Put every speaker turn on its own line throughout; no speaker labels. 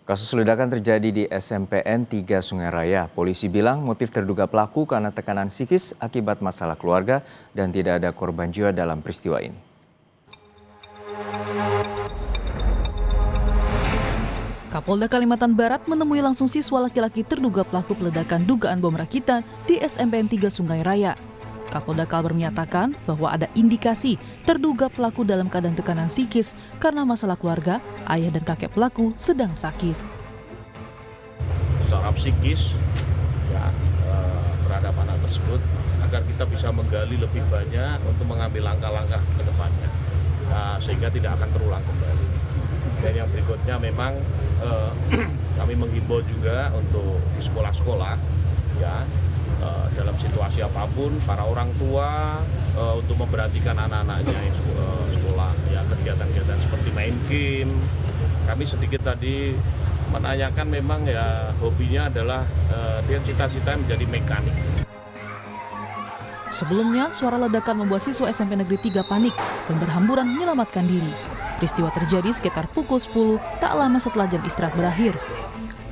Kasus ledakan terjadi di SMPN 3 Sungai Raya. Polisi bilang motif terduga pelaku karena tekanan psikis akibat masalah keluarga dan tidak ada korban jiwa dalam peristiwa ini.
Kapolda Kalimantan Barat menemui langsung siswa laki-laki terduga pelaku peledakan dugaan bom rakitan di SMPN 3 Sungai Raya. Kapolda Kalbar menyatakan bahwa ada indikasi terduga pelaku dalam keadaan tekanan psikis karena masalah keluarga, ayah dan kakek pelaku sedang sakit.
Secara psikis, terhadap anak tersebut, agar kita bisa menggali lebih banyak untuk mengambil langkah-langkah ke depannya, sehingga tidak akan terulang kembali. Dan yang berikutnya memang kami menghimbau juga untuk di sekolah-sekolah, dalam situasi apapun, para orang tua untuk memperhatikan anak-anaknya yang sekolah, kegiatan-kegiatan seperti main game. Kami sedikit tadi menanyakan memang hobinya adalah dia cita-cita menjadi mekanik.
Sebelumnya, suara ledakan membuat siswa SMP Negeri 3 panik dan berhamburan menyelamatkan diri. Peristiwa terjadi sekitar pukul 10 tak lama setelah jam istirahat berakhir.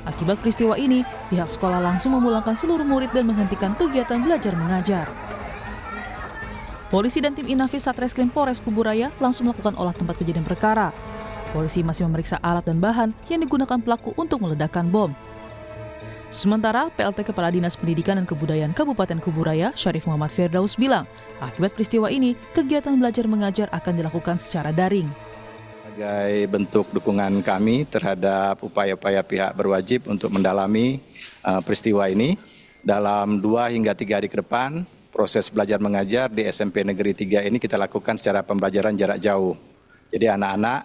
Akibat peristiwa ini, pihak sekolah langsung memulangkan seluruh murid dan menghentikan kegiatan belajar mengajar. Polisi dan tim Inafis Satreskrim Polres Kubu Raya langsung melakukan olah tempat kejadian perkara. Polisi masih memeriksa alat dan bahan yang digunakan pelaku untuk meledakkan bom. Sementara, PLT Kepala Dinas Pendidikan dan Kebudayaan Kabupaten Kubu Raya, Syarif Muhammad Firdaus bilang, akibat peristiwa ini, kegiatan belajar mengajar akan dilakukan secara daring.
Sebagai bentuk dukungan kami terhadap upaya-upaya pihak berwajib untuk mendalami peristiwa ini, dalam 2 hingga 3 hari ke depan, proses belajar mengajar di SMP Negeri 3 ini kita lakukan secara pembelajaran jarak jauh. Jadi anak-anak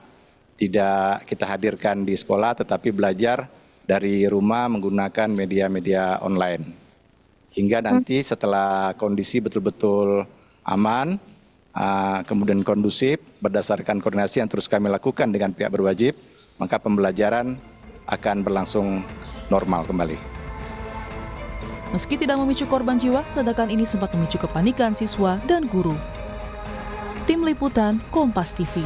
tidak kita hadirkan di sekolah tetapi belajar dari rumah menggunakan media-media online. Hingga nanti setelah kondisi betul-betul aman, kemudian kondusif, berdasarkan koordinasi yang terus kami lakukan dengan pihak berwajib, maka pembelajaran akan berlangsung normal kembali.
Meski tidak memicu korban jiwa, ledakan ini sempat memicu kepanikan siswa dan guru. Tim Liputan Kompas TV.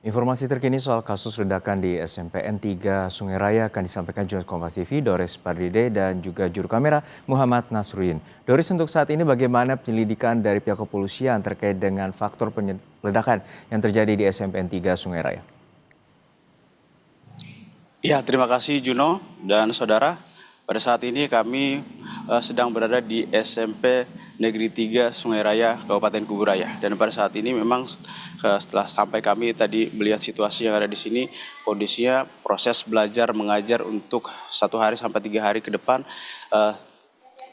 Informasi terkini soal kasus ledakan di SMPN 3 Sungai Raya akan disampaikan jurnalis Kompas TV, Doris Pardide, dan juga juru kamera Muhammad Nasruddin. Doris, untuk saat ini bagaimana penyelidikan dari pihak kepolisian terkait dengan faktor ledakan yang terjadi di SMPN 3 Sungai Raya?
Ya, terima kasih Juno dan saudara. Pada saat ini kami sedang berada di SMP Negeri 3 Sungai Raya, Kabupaten Kubu Raya. Dan pada saat ini memang setelah sampai kami tadi melihat situasi yang ada di sini, kondisinya proses belajar mengajar untuk 1 hari sampai 3 hari ke depan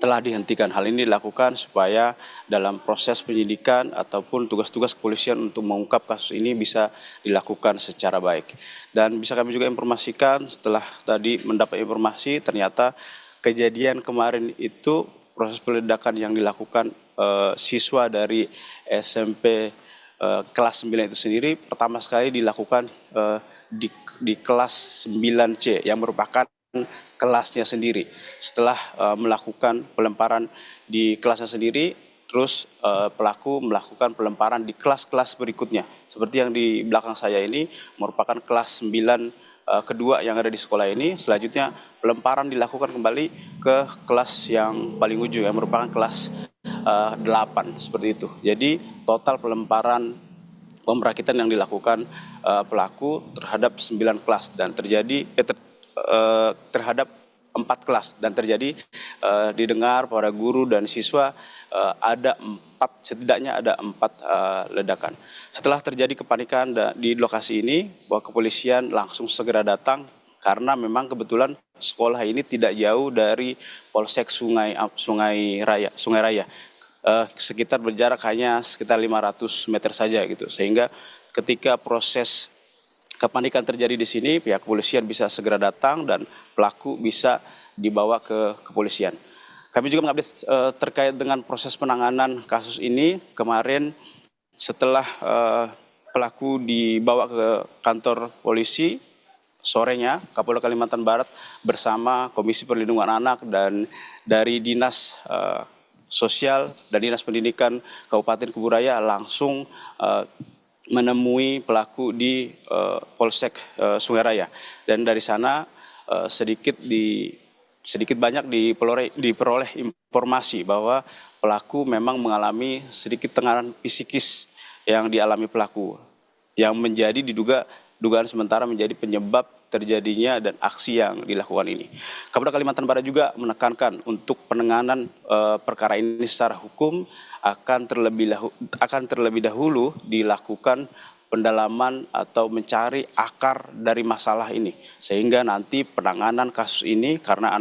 telah dihentikan. Hal ini dilakukan supaya dalam proses penyidikan ataupun tugas-tugas kepolisian untuk mengungkap kasus ini bisa dilakukan secara baik. Dan bisa kami juga informasikan setelah tadi mendapat informasi ternyata kejadian kemarin itu proses peledakan yang dilakukan siswa dari SMP kelas 9 itu sendiri pertama sekali dilakukan di kelas 9C yang merupakan kelasnya sendiri. Setelah melakukan pelemparan di kelasnya sendiri, terus pelaku melakukan pelemparan di kelas-kelas berikutnya. Seperti yang di belakang saya ini merupakan kelas 9 kedua yang ada di sekolah ini. Selanjutnya pelemparan dilakukan kembali ke kelas yang paling ujung yang merupakan kelas 8 seperti itu. Jadi total pelemparan bom rakitan yang dilakukan pelaku terhadap 9 kelas dan terjadi terhadap 4 kelas dan terjadi didengar para guru dan siswa setidaknya ada 4 ledakan. Setelah terjadi kepanikan di lokasi ini, bahwa kepolisian langsung segera datang karena memang kebetulan sekolah ini tidak jauh dari Polsek Sungai Raya. Sekitar berjarak hanya sekitar 500 meter saja gitu. Sehingga ketika proses kepanikan terjadi di sini, pihak kepolisian bisa segera datang dan pelaku bisa dibawa ke kepolisian. Kami juga mengupdate terkait dengan proses penanganan kasus ini. Kemarin setelah pelaku dibawa ke kantor polisi, sorenya Kapolda Kalimantan Barat bersama Komisi Perlindungan Anak dan dari Dinas Sosial dan Dinas Pendidikan Kabupaten Kubu Raya langsung menemui pelaku di Polsek Sungai Raya, dan dari sana sedikit banyak diperoleh informasi bahwa pelaku memang mengalami sedikit tekanan psikis yang dialami pelaku, yang dugaan sementara menjadi penyebab terjadinya dan aksi yang dilakukan ini. Kapolda Kalimantan Barat juga menekankan untuk penanganan perkara ini secara hukum akan terlebih dahulu dilakukan pendalaman atau mencari akar dari masalah ini, sehingga nanti penanganan kasus ini, karena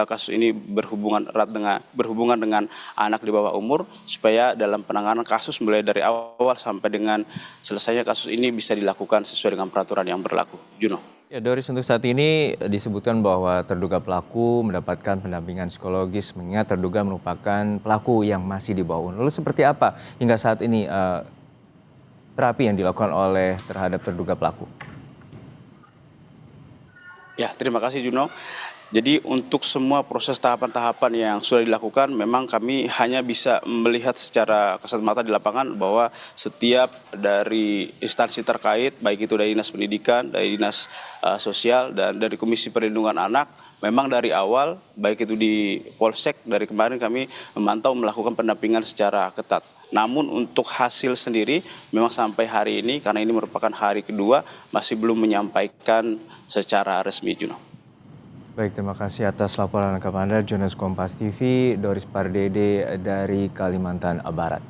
kasus ini berhubungan dengan anak di bawah umur, supaya dalam penanganan kasus mulai dari awal sampai dengan selesainya kasus ini bisa dilakukan sesuai dengan peraturan yang berlaku. Juno.
Ya, Doris, untuk saat ini disebutkan bahwa terduga pelaku mendapatkan pendampingan psikologis mengingat terduga merupakan pelaku yang masih di bawah umur. Lalu seperti apa hingga saat ini terapi yang dilakukan terhadap terduga pelaku?
Ya, terima kasih Juno. Jadi untuk semua proses tahapan-tahapan yang sudah dilakukan, memang kami hanya bisa melihat secara kasat mata di lapangan bahwa setiap dari instansi terkait, baik itu dari Dinas Pendidikan, dari Dinas Sosial, dan dari Komisi Perlindungan Anak, memang dari awal, baik itu di Polsek, dari kemarin kami memantau melakukan pendampingan secara ketat. Namun untuk hasil sendiri memang sampai hari ini, karena ini merupakan hari kedua, masih belum menyampaikan secara resmi, Juno.
Baik, terima kasih atas laporan lengkap Anda, jurnalis Kompas TV, Doris Pardede dari Kalimantan Barat.